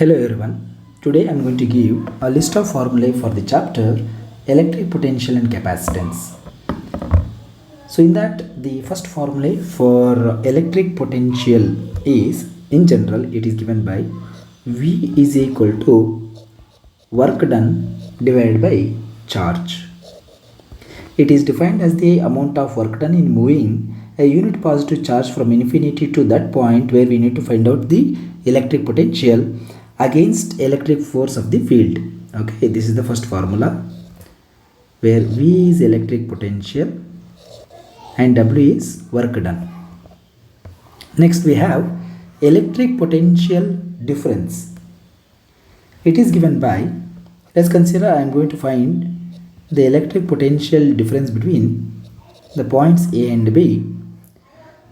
Hello everyone. Today I am going to give a list of formulae for the chapter electric potential and capacitance. So in that the first formulae for electric potential is, in general, it is given by V is equal to work done divided by charge. It is defined as the amount of work done in moving a unit positive charge from infinity to that point where we need to find out the electric potential against electric force of the field. Okay, this is the first formula where V is electric potential and W is work done. Next we have electric potential difference. It is given by, let's consider I am going to find the electric potential difference between the points A and B.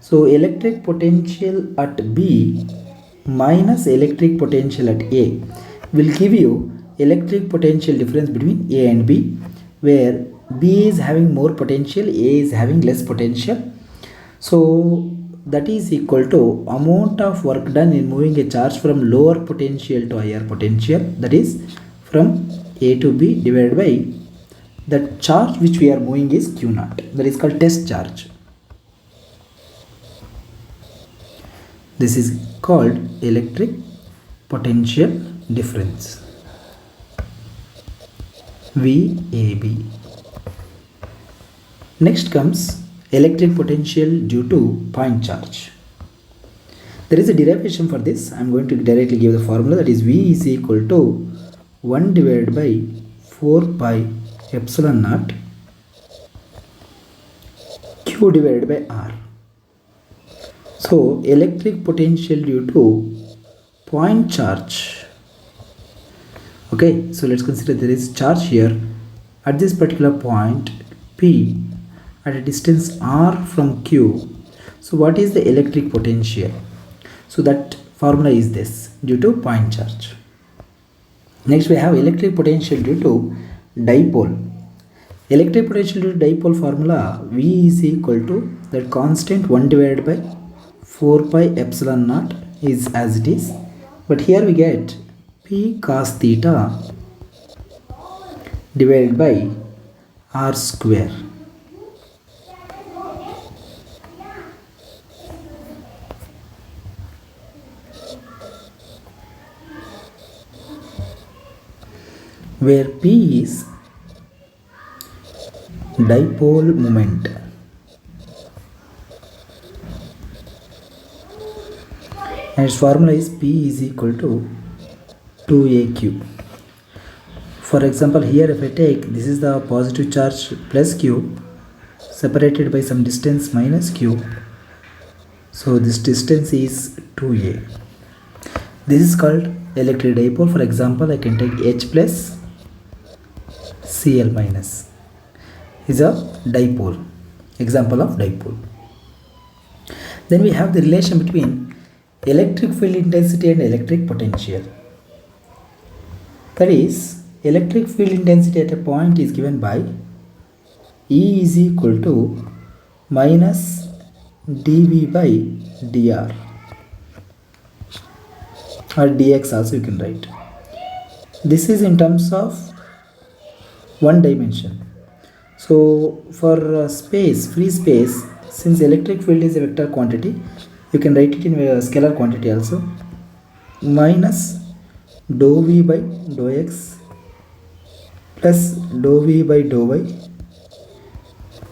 So electric potential at B minus electric potential at A will give you electric potential difference between A and B, where B is having more potential, A is having less potential. So that is equal to amount of work done in moving a charge from lower potential to higher potential, that is from A to B, divided by the charge which we are moving is Q naught, that is called test charge. This is called electric potential difference, VAB. Next comes electric potential due to point charge. There is a derivation for this. I am going to directly give the formula, that is V is equal to 1 divided by 4 pi epsilon naught Q divided by R. So electric potential due to point charge. Okay, so let's consider there is charge here at this particular point P at a distance R from Q. So what is the electric potential? So that formula is this, due to point charge. Next we have electric potential due to dipole. Electric potential due to dipole formula, V is equal to that constant 1 divided by 4 pi epsilon naught is as it is, but here we get P cos theta divided by R square. Where P is dipole moment and its formula is P is equal to 2AQ. For example, here if I take, this is the positive charge plus Q separated by some distance minus Q. So this distance is 2A. This is called electric dipole. For example, I can take H plus Cl minus is a dipole, example of dipole. Then we have the relation between electric field intensity and electric potential. That is, electric field intensity at a point is given by E is equal to minus dV by dr, or dx also you can write. This is in terms of one dimension. So for space, free space, since electric field is a vector quantity, you can write it in a scalar quantity also, minus dou V by dou x plus dou V by dou y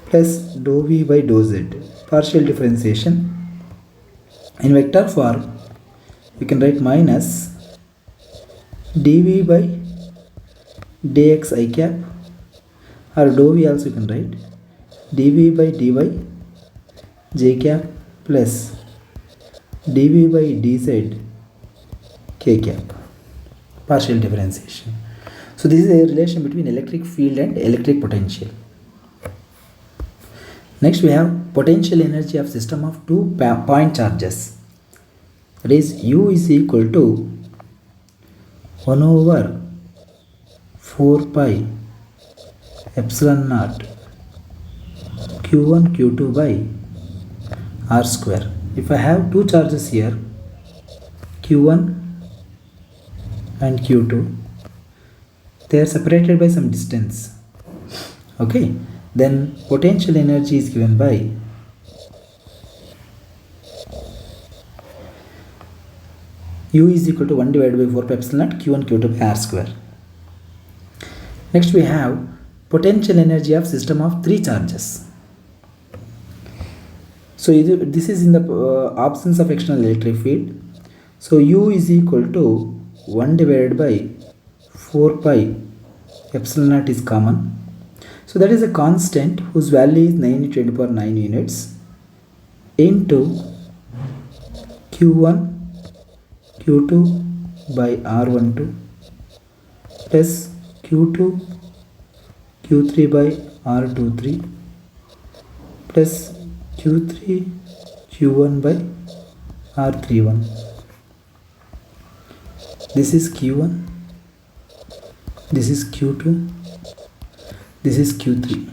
plus dou V by dou z, partial differentiation. In vector form, you can write minus dV by dx I cap, or dou V also you can write dV by dy j cap plus dV by dz k cap, partial differentiation. So this is a relation between electric field and electric potential. Next we have potential energy of system of two point charges. That is, U is equal to 1 over 4 pi epsilon naught Q1 Q2 by R square. If I have two charges here, Q1 and Q2. They are separated by some distance. Okay, then potential energy is given by U is equal to 1 divided by 4 pi epsilon naught Q1 Q2 by R square. Next we have potential energy of system of 3 charges. So this is in the absence of external electric field. So U is equal to 1 divided by 4 pi epsilon naught is common. So that is a constant whose value is 9 × 10 to the power 9 units into Q1 Q2 by R12 plus Q2 Q3 by R23 plus Q3 Q1 by R31. This is Q1, this is Q2, this is Q3.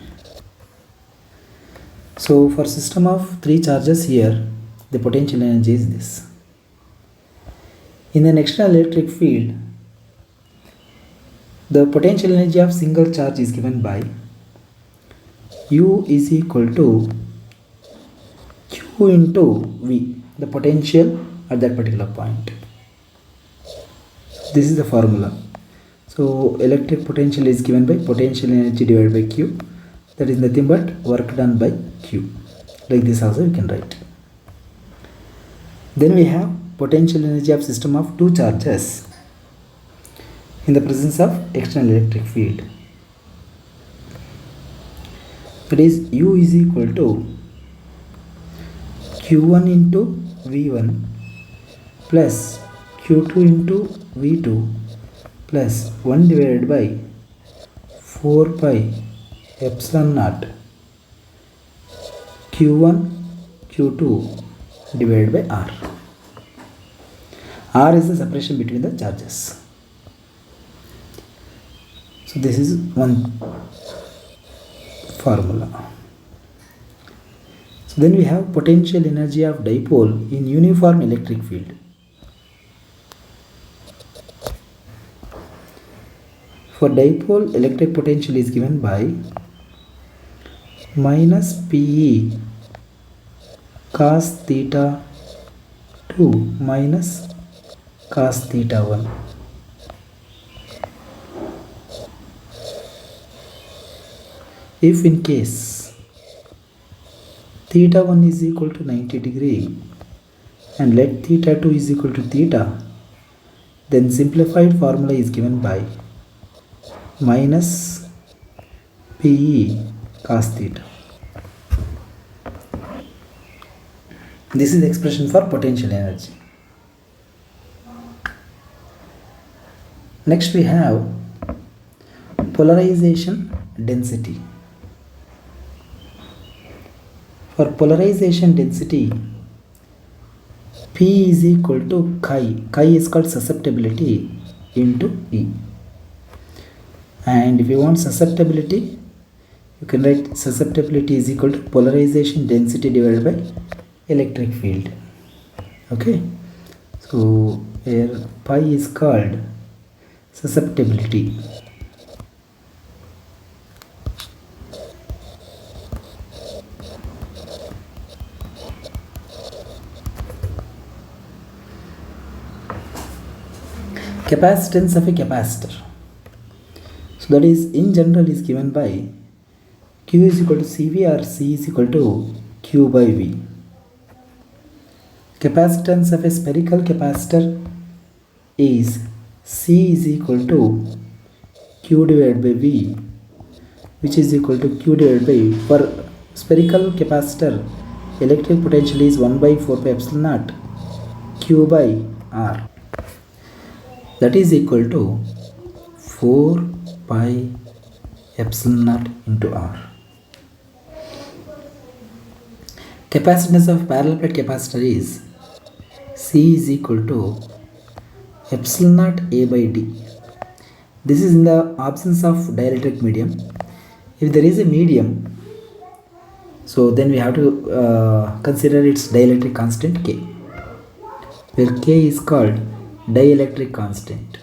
So for system of 3 charges here, the potential energy is this. In an external electric field, the potential energy of single charge is given by U is equal to Q into V, the potential at that particular point. This is the formula. So electric potential is given by potential energy divided by Q, that is nothing but work done by Q. Like this also you can write. Then we have potential energy of system of 2 charges in the presence of external electric field. That is U is equal to Q1 into V1 plus Q2 into V2 plus 1 divided by 4 pi epsilon naught Q1 Q2 divided by R. R is the separation between the charges. So this is one formula. So then we have potential energy of dipole in uniform electric field. For dipole, electric potential is given by minus PE cos theta 2 minus cos theta 1. If in case theta 1 is equal to 90 degree and let theta 2 is equal to theta, then simplified formula is given by minus PE cos theta. This is the expression for potential energy. Next we have polarization density. For polarization density, P is equal to chi. Chi is called susceptibility into E. And if you want susceptibility, you can write susceptibility is equal to polarization density divided by electric field. Okay. So here pi is called susceptibility. Capacitance of a capacitor. So that is in general is given by Q is equal to CV or C is equal to Q by V. Capacitance of a spherical capacitor is C is equal to Q divided by V, which is equal to Q divided by, for spherical capacitor, electric potential is 1 by 4 pi epsilon naught Q by R. That is equal to 4 pi epsilon naught into R. Capacitance of parallel plate capacitor is C is equal to epsilon naught A by D. This is in the absence of dielectric medium. If there is a medium, so then we have to consider its dielectric constant K, where K is called dielectric constant.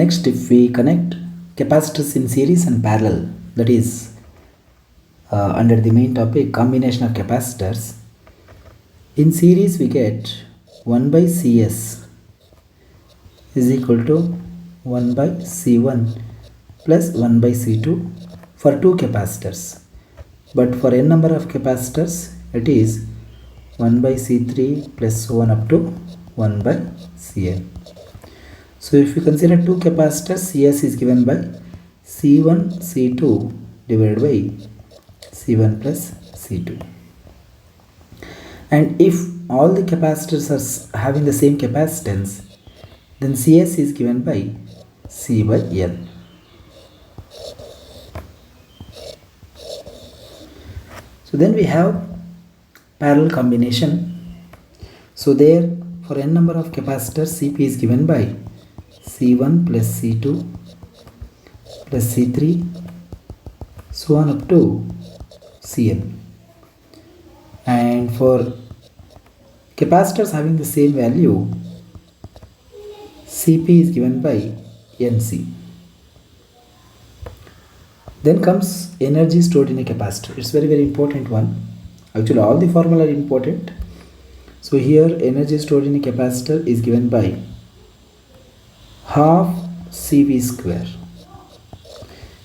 Next, if we connect capacitors in series and parallel, that is under the main topic combination of capacitors, in series we get 1 by Cs is equal to 1 by C1 plus 1 by C2 for two capacitors, but for n number of capacitors it is 1 by C3 plus so on up to 1 by Cn. So if we consider two capacitors, Cs is given by C1 C2 divided by C1 plus C2, and if all the capacitors are having the same capacitance, then Cs is given by C by L. So then we have parallel combination. So there for n number of capacitors, Cp is given by C1 plus C2 plus C3 so on up to Cn, and for capacitors having the same value, Cp is given by Nc. Then comes energy stored in a capacitor. It's very important one. Actually all the formula are important. So here energy stored in a capacitor is given by half Cv square.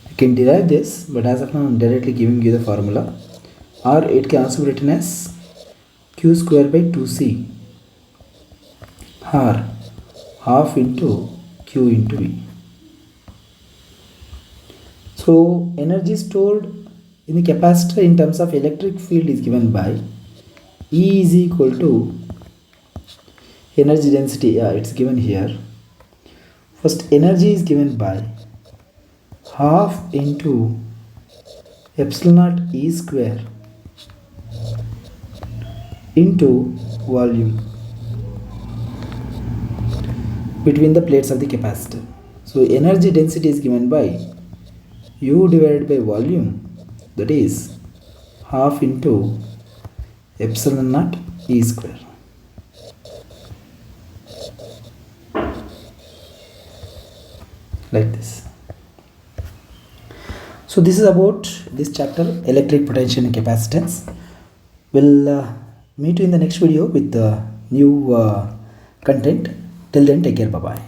You can derive this, but as of now I am directly giving you the formula, or it can also be written as Q square by 2C or half into Q into V. So energy stored in the capacitor in terms of electric field is given by E is equal to energy density. It's given here. First energy is given by half into epsilon naught E square into volume between the plates of the capacitor. So energy density is given by U divided by volume, that is half into epsilon naught E square. Like this. So this is about this chapter, electric potential and capacitance. We'll meet you in the next video with new content. Till then, take care. Bye bye.